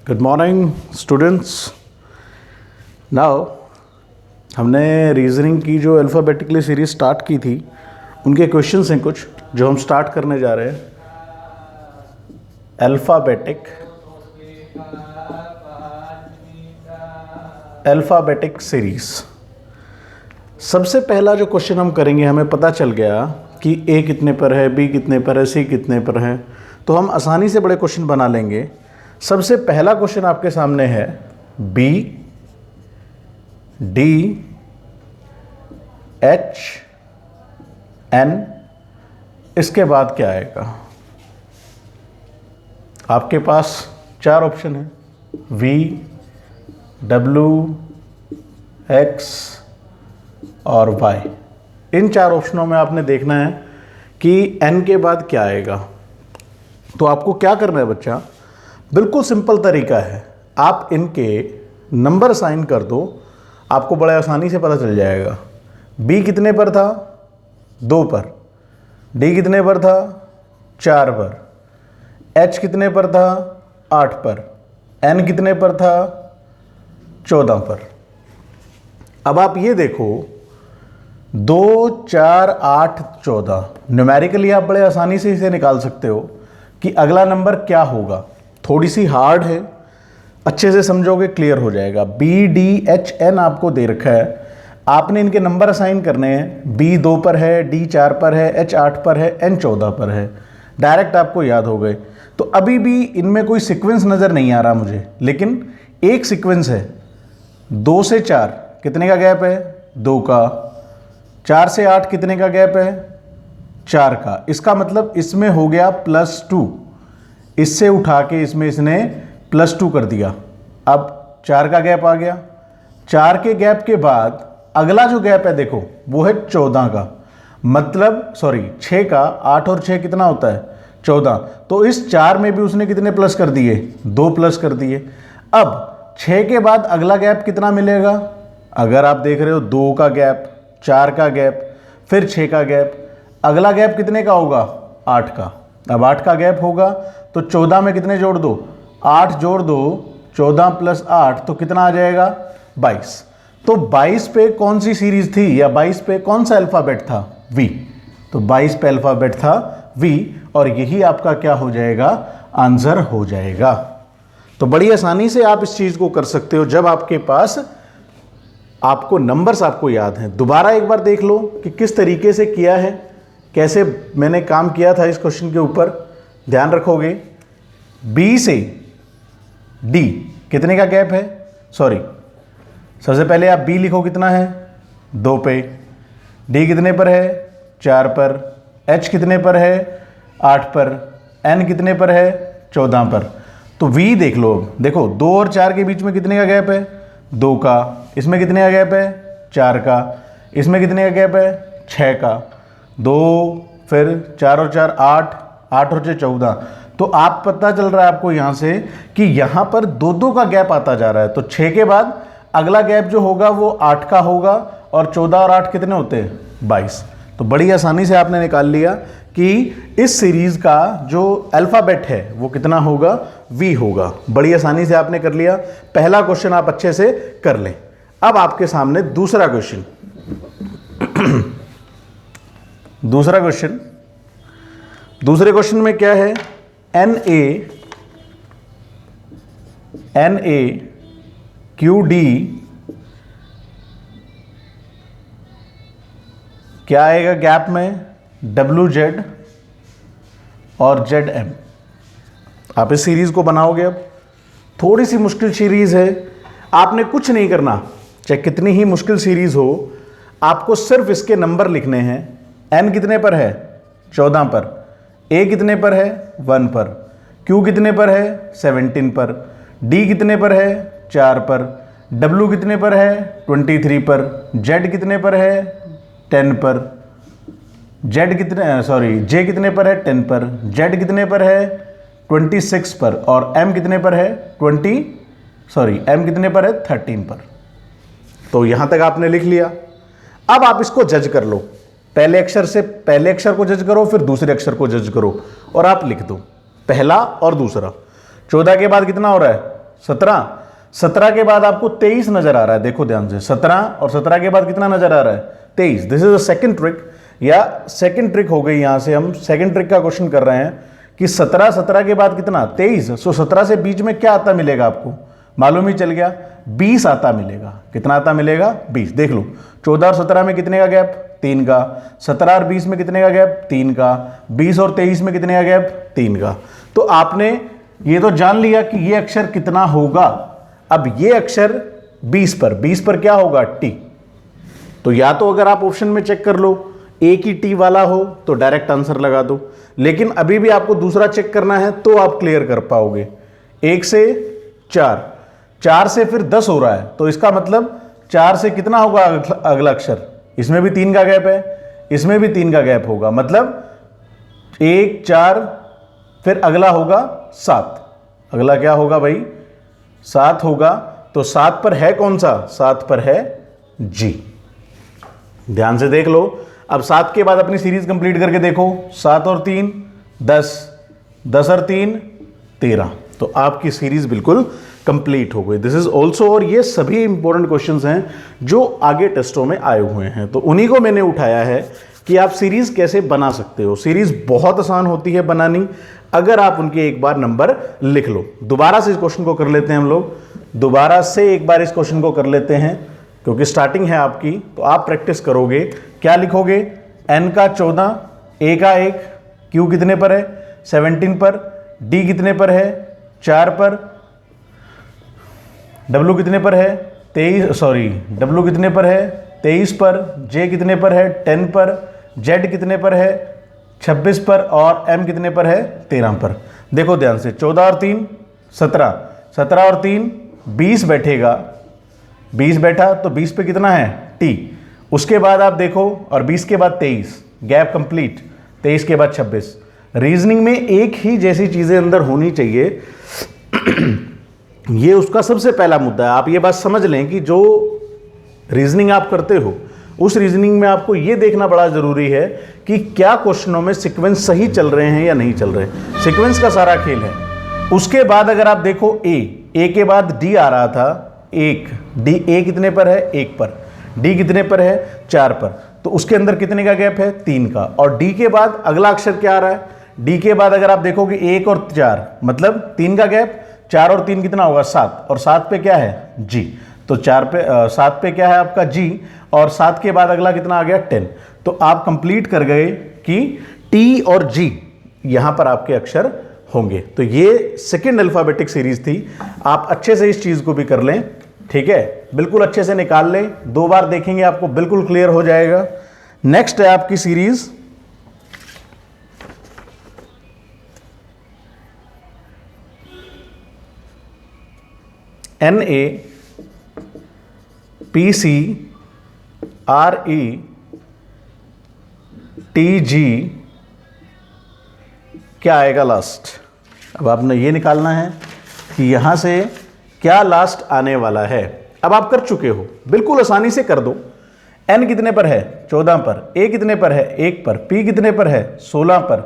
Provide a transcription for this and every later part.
Good morning students. Now हमने reasoning की जो अल्फ़ाबेटिकली सीरीज स्टार्ट की थी उनके क्वेश्चंस हैं कुछ जो हम स्टार्ट करने जा रहे हैं। Alphabetic series. सबसे पहला जो क्वेश्चन हम करेंगे, हमें पता चल गया कि ए कितने पर है, बी कितने पर है, सी कितने पर है, तो हम आसानी से बड़े क्वेश्चन बना लेंगे। सबसे पहला क्वेश्चन आपके सामने है बी डी एच एन, इसके बाद क्या आएगा? आपके पास चार ऑप्शन है, वी, डब्ल्यू, एक्स और वाई। इन चार ऑप्शनों में आपने देखना है कि एन के बाद क्या आएगा। तो आपको क्या करना है बच्चा, बिल्कुल सिंपल तरीका है, आप इनके नंबर साइन कर दो, आपको बड़े आसानी से पता चल जाएगा। बी कितने पर था? 2 पर। डी कितने पर था? 4 पर। एच कितने पर था? 8 पर। एन कितने पर था? 14 पर। अब आप ये देखो, 2, 4, 8, 14, न्यूमेरिकली आप बड़े आसानी से इसे निकाल सकते हो कि अगला नंबर क्या होगा। थोड़ी सी हार्ड है, अच्छे से समझोगे क्लियर हो जाएगा। बी डी एच एन आपको दे रखा है, आपने इनके नंबर असाइन करने हैं। बी 2 पर है, डी 4 पर है, एच 8 पर है, एन 14 पर है। डायरेक्ट आपको याद हो गए। तो अभी भी इनमें कोई सीक्वेंस नज़र नहीं आ रहा मुझे, लेकिन एक सीक्वेंस है। 2 से 4 कितने का गैप है? 2 का। 4 से 8 कितने का गैप है? 4 का। इसका मतलब इसमें हो गया +2, इससे उठा के इसमें इसने +2 कर दिया। अब 4 का गैप आ गया। 4 के गैप के बाद अगला जो गैप है देखो, वो है 14 का, मतलब 6 का। 8 और 6 कितना होता है? 14। तो इस 4 में भी उसने कितने प्लस कर दिए? 2 प्लस कर दिए। अब 6 के बाद अगला गैप कितना मिलेगा? अगर आप देख रहे हो 2 का गैप, 4 का गैप, फिर 6 का गैप, अगला गैप कितने का होगा? 8 का। अब 8 का गैप होगा तो 14 में कितने जोड़ दो? 8 जोड़ दो, 14 + 8 तो कितना आ जाएगा? 22। तो 22 पे कौन सी सीरीज थी, या 22 पे कौन सा अल्फ़ाबेट था? वी। तो 22 पे अल्फ़ाबेट था वी, और यही आपका क्या हो जाएगा? आंसर हो जाएगा। तो बड़ी आसानी से आप इस चीज़ को कर सकते हो जब आपके पास आपको नंबर्स आपको याद हैं। दोबारा एक बार देख लो कि किस तरीके से किया है, कैसे मैंने काम किया था इस क्वेश्चन के ऊपर। ध्यान रखोगे, बी से डी कितने का गैप है? सबसे पहले आप बी लिखो, कितना है? 2 पे। डी कितने पर है? 4 पर। एच कितने पर है? 8 पर। एन कितने पर है? 14 पर। तो वी देख लो। अब देखो 2 और 4 के बीच में कितने का गैप है? 2 का। इसमें कितने का गैप है? 4 का। इसमें कितने का गैप है? 6 का। 2, फिर 4 और 4 8, 8 और 6 14। तो आप पता चल रहा है आपको यहाँ से कि यहाँ पर 2-2 का गैप आता जा रहा है। तो 6 के बाद अगला गैप जो होगा वो 8 का होगा, और 14 और 8 कितने होते हैं? 22। तो बड़ी आसानी से आपने निकाल लिया कि इस सीरीज का जो अल्फ़ाबेट है वो कितना होगा? वी होगा। बड़ी आसानी से आपने कर लिया। पहला क्वेश्चन आप अच्छे से कर लें। अब आपके सामने दूसरा क्वेश्चन। दूसरे क्वेश्चन में क्या है? NA QD क्या आएगा गैप में? WZ और ZM। आप इस सीरीज को बनाओगे। अब थोड़ी सी मुश्किल सीरीज है, आपने कुछ नहीं करना, चाहे कितनी ही मुश्किल सीरीज हो, आपको सिर्फ इसके नंबर लिखने हैं। N कितने पर है? 14 पर। A कितने पर है? 1 पर। Q कितने पर है? 17 पर। D कितने पर है? 4 पर। W कितने पर है? 23 पर। Z कितने पर है? 10 पर। J कितने पर है? 10 पर। Z कितने पर है? 26 पर। और M कितने पर है? M कितने पर है? 13 पर। तो यहां तक आपने लिख लिया। अब आप इसको जज कर लो। पहले अक्षर को जज करो, फिर दूसरे अक्षर को जज करो, और आप लिख दो पहला और दूसरा। 14 के बाद कितना हो रहा है? 17, 17 के बाद आपको 23 नजर आ रहा है, देखो ध्यान से, 17 और 17 के बाद कितना नजर आ रहा है, 23। This is a second trick, या सेकंड ट्रिक हो गई। यहां से हम सेकंड ट्रिक का क्वेश्चन कर रहे हैं कि 17, 17 के बाद कितना, 23। सो 17 से बीच में क्या आता मिलेगा आपको, मालूम ही चल गया, 20 आता मिलेगा। कितना आता मिलेगा, 20। देख लो 14 और 17 में कितने का गैप, 3 का। 17 और 20 में कितने का गैप, 3 का। 20 और 23 में कितने का गैप, 3 का। तो आपने ये तो जान लिया कि ये अक्षर कितना होगा। अब ये अक्षर 20 पर क्या होगा, टी। तो या तो अगर आप ऑप्शन में चेक कर लो, एक ही टी वाला हो तो डायरेक्ट आंसर लगा दो, लेकिन अभी भी आपको दूसरा चेक करना है तो आप क्लियर कर पाओगे। 1 से 4, 4 से फिर 10 हो रहा है, तो इसका मतलब 4 से कितना होगा अगला अक्षर, इसमें भी 3 का गैप है, इसमें भी 3 का गैप होगा, मतलब 1, 4, फिर अगला होगा 7। अगला क्या होगा भाई, 7 होगा। तो 7 पर है कौन सा, 7 पर है जी। ध्यान से देख लो। अब 7 के बाद अपनी सीरीज कंप्लीट करके देखो, 7 और 3 10, 10 और 3 13। तो आपकी सीरीज बिल्कुल कंप्लीट हो गई। दिस इज ऑल्सो, और ये सभी इंपॉर्टेंट क्वेश्चंस हैं जो आगे टेस्टों में आए हुए हैं, तो उन्हीं को मैंने उठाया है कि आप सीरीज कैसे बना सकते हो। सीरीज बहुत आसान होती है बनानी, अगर आप उनके एक बार नंबर लिख लो। दोबारा से इस क्वेश्चन को कर लेते हैं हम लोग, दोबारा से एक बार इस क्वेश्चन को कर लेते हैं, क्योंकि स्टार्टिंग है आपकी, तो आप प्रैक्टिस करोगे। क्या लिखोगे, n का 14, a का 1, q कितने पर है, 17 पर, d कितने पर है, 4 पर, w कितने पर है, 23 कितने पर है, 23 पर, j कितने पर है, 10 पर, z कितने पर है, 26 पर, और m कितने पर है, 13 पर। देखो ध्यान से, 14 और 3 17, 17 और 3 20 बैठेगा, 20 बैठा तो 20 पे कितना है, t। उसके बाद आप देखो, और 20 के बाद 23, गैप कंप्लीट, 23 के बाद 26। रीजनिंग में एक ही जैसी चीजें अंदर होनी चाहिए, ये उसका सबसे पहला मुद्दा है। आप ये बात समझ लें कि जो रीजनिंग आप करते हो, उस रीजनिंग में आपको ये देखना बड़ा जरूरी है कि क्या क्वेश्चनों में सीक्वेंस सही चल रहे हैं या नहीं चल रहे। सीक्वेंस का सारा खेल है। उसके बाद अगर आप देखो, ए के बाद डी आ रहा था, 1, डी, ए कितने पर है, 1 पर, डी कितने पर है, 4 पर, तो उसके अंदर कितने का गैप है, 3 का। और डी के बाद अगला अक्षर क्या आ रहा है, डी के बाद अगर आप देखोगे 1 और 4, मतलब 3 का गैप, 4 और 3 कितना होगा, 7, और 7 पे क्या है, जी। तो 7 पे क्या है आपका जी, और 7 के बाद अगला कितना आ गया, 10। तो आप कंप्लीट कर गए कि टी और जी यहां पर आपके अक्षर होंगे। तो ये सेकेंड अल्फाबेटिक सीरीज थी। आप अच्छे से इस चीज को भी कर लें, ठीक है, बिल्कुल अच्छे से निकाल लें, 2 बार देखेंगे आपको बिल्कुल क्लियर हो जाएगा। नेक्स्ट है आपकी सीरीज NAPCRETG, क्या आएगा लास्ट। अब आपने ये निकालना है कि यहां से क्या लास्ट आने वाला है। अब आप कर चुके हो, बिल्कुल आसानी से कर दो। n कितने पर है, 14 पर, a कितने पर है, 1 पर, p कितने पर है, 16 पर,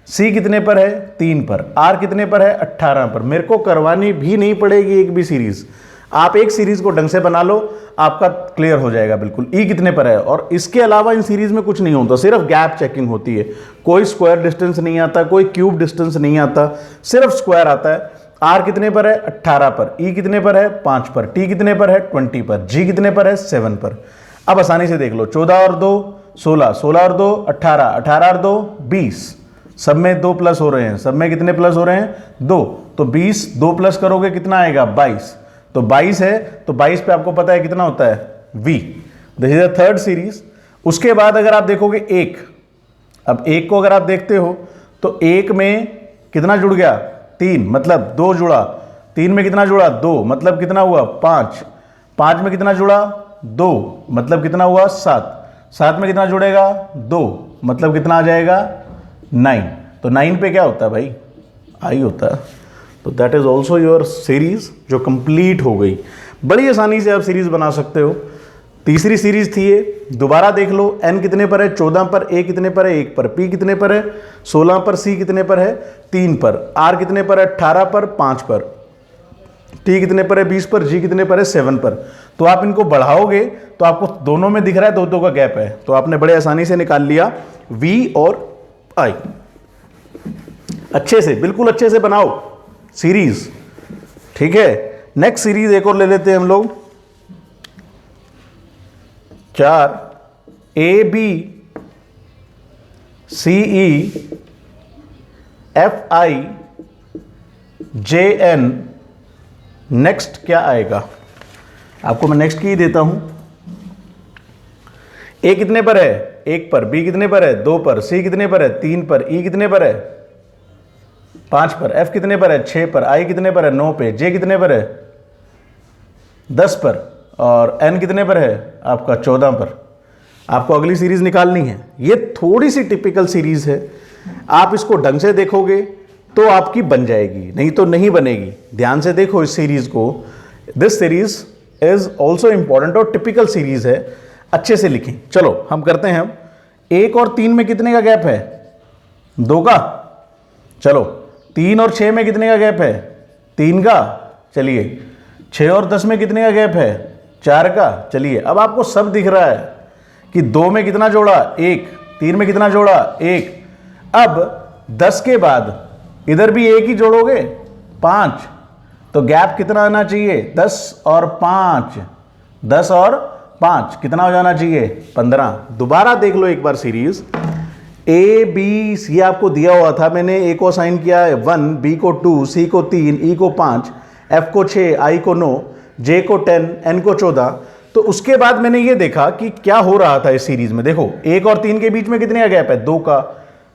c कितने पर है, 3 पर, r कितने पर है, 18 पर। मेरे को करवानी भी नहीं पड़ेगी एक भी सीरीज, आप एक सीरीज को ढंग से बना लो, आपका क्लियर हो जाएगा बिल्कुल। e कितने पर है, और इसके अलावा इन सीरीज में कुछ नहीं होता, सिर्फ गैप चेकिंग होती है। कोई स्क्वायर डिस्टेंस नहीं आता, कोई क्यूब डिस्टेंस नहीं आता, सिर्फ स्क्वायर आता है। r कितने पर है, 18 पर, e कितने पर है, 5 पर, t कितने पर है, 20 पर, g कितने पर है, 7 पर। अब आसानी से देख लो, 14 और 2 16, 16 और 2 18, 18 और 2 20, सब में 2 प्लस हो रहे हैं, सब में कितने प्लस हो रहे हैं, 2। तो 20 2 प्लस करोगे कितना आएगा, 22। तो 22 है, तो 22 पे आपको पता है कितना होता है, v। This is the third series. उसके बाद अगर आप देखोगे 1, अब 1 को अगर आप देखते हो तो 1 में कितना जुड़ गया, 3, मतलब 2 जुड़ा, 3 में कितना जुड़ा, 2, मतलब कितना हुआ, 5, 5 में कितना जुड़ा, 2, मतलब कितना हुआ, 7, 7 में कितना जुड़ेगा, 2, मतलब कितना आ जाएगा, 9। तो 9 पे क्या होता है भाई, आई होता है। तो that is also your series जो कंप्लीट हो गई। बड़ी आसानी से आप सीरीज बना सकते हो। तीसरी सीरीज थी ये, दोबारा देख लो। n कितने पर है, 14 पर, a कितने पर है, 1 पर, p कितने पर है, 16 पर, c कितने पर है, 3 पर, r कितने पर है, 18 पर, 5 पर, t कितने पर है 20 पर, g कितने पर है 7 पर। तो आप इनको बढ़ाओगे तो आपको दोनों में दिख रहा है 2 का गैप है, तो आपने बड़े आसानी से निकाल लिया v और i। अच्छे से, बिल्कुल अच्छे से बनाओ सीरीज, ठीक है। नेक्स्ट सीरीज एक और ले लेते हैं हम लोग, 4 AB CE FI JN। Next क्या आएगा, आपको मैं नेक्स्ट की ही देता हूं। A कितने पर है 1 पर, B कितने पर है 2 पर, C कितने पर है 3 पर, E कितने पर है 5 पर, F कितने पर है 6 पर, I कितने पर है 9 पे, J कितने पर है 10 पर और N कितने पर है आपका 14 पर। आपको अगली सीरीज निकालनी है। ये थोड़ी सी टिपिकल सीरीज है, आप इसको ढंग से देखोगे तो आपकी बन जाएगी, नहीं तो नहीं बनेगी। ध्यान से देखो इस सीरीज को, this series is also important और टिपिकल सीरीज है, अच्छे से लिखें। चलो हम करते हैं। 1 और 3 में कितने का गैप है 2 का। चलो 3 और 6 में कितने का गैप है 3 का। चलिए 6 और 10 में कितने का गैप है 4 का। चलिए अब आपको सब दिख रहा है कि 2 में कितना जोड़ा 1, 3 में कितना जोड़ा 1। अब 10 के बाद इधर भी 1 ही जोड़ोगे 5, तो गैप कितना आना चाहिए 10 और 5, 10 और 5 कितना हो जाना चाहिए 15। दोबारा देख लो एक बार सीरीज। ए बी सी आपको दिया हुआ था, मैंने ए को साइन किया है 1, बी को 2, सी को 3, ई को 5, एफ को 6, आई को 9, जे को 10, एन को 14। तो उसके बाद मैंने ये देखा कि क्या हो रहा था इस सीरीज में। देखो 1 और 3 के बीच में कितने का गैप है 2 का,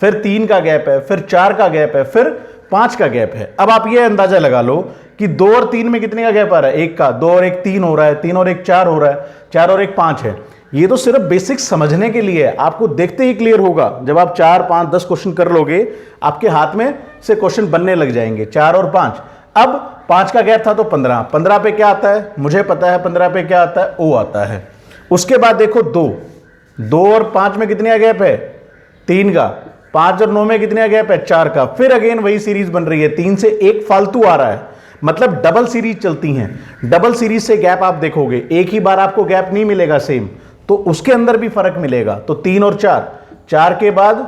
फिर 3 का गैप है, फिर 4 का गैप है, फिर 5 का गैप है। अब आप ये अंदाजा लगा लो कि 2 और 3 में कितने का गैप आ रहा है 1 का, 2 और 1 3 हो रहा है, 3 और 1 4 हो रहा है, 4 और 1 5 है। ये तो सिर्फ बेसिक्स समझने के लिए है, आपको देखते ही क्लियर होगा। जब आप 4 5 10 क्वेश्चन कर लोगे आपके हाथ में से क्वेश्चन बनने लग जाएंगे। 4 और 5, अब 5 का गैप था तो 15, 15 पे क्या आता है मुझे पता है, 15 पे क्या आता है ओ आता है। उसके बाद देखो 2 और 5 में कितने का गैप है 3 का, 5 और 9 में कितने का गैप है 4 का। फिर अगेन वही सीरीज बन रही है, 3 से 1 फालतू आ रहा है, मतलब डबल सीरीज चलती हैं। डबल सीरीज से गैप आप देखोगे एक ही बार आपको गैप नहीं मिलेगा सेम, तो उसके अंदर भी फर्क मिलेगा। तो 3 और 4, 4 के बाद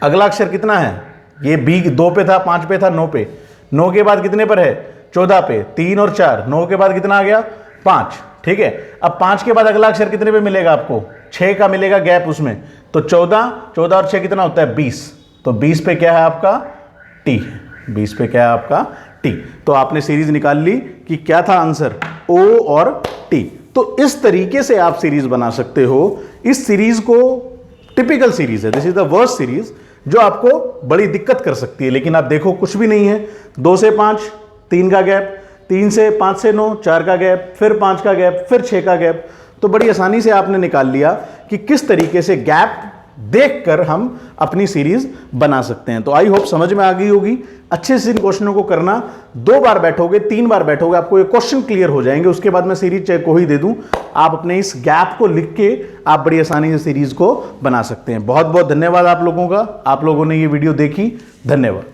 अगला अक्षर कितना है, ये बी 2 पे था, 5 पे था, 9 पे, 9 के बाद कितने पर है 14 पे, 3 और 4, 9 के बाद कितना आ गया 5, ठीक है। अब 5 के बाद अगला अक्षर कितने पे मिलेगा आपको 6 का मिलेगा गैप उसमें, तो 14, 14 और 6 कितना होता है 20, तो 20 पे क्या है आपका टी, 20 पे क्या है आपका टी। तो आपने सीरीज निकाल ली कि क्या था आंसर ओ और टी। तो इस तरीके से आप सीरीज बना सकते हो। इस सीरीज को टिपिकल सीरीज है, this is the worst series जो आपको बड़ी दिक्कत कर सकती है। लेकिन आप देखो कुछ भी नहीं है, 2 से 5 3 का गैप, 3 से 5 से 9 4 का गैप, फिर 5 का गैप, फिर 6 का गैप। तो बड़ी आसानी से आपने निकाल लिया कि किस तरीके से गैप देखकर हम अपनी सीरीज बना सकते हैं। तो आई होप समझ में आ गई होगी। अच्छे से इन क्वेश्चनों को करना, 2 बार बैठोगे 3 बार बैठोगे आपको ये क्वेश्चन क्लियर हो जाएंगे। उसके बाद मैं सीरीज चेक को ही दे दूं, आप अपने इस गैप को लिख के आप बड़ी आसानी से सीरीज को बना सकते हैं। बहुत बहुत धन्यवाद आप लोगों का, आप लोगों ने ये वीडियो देखी, धन्यवाद।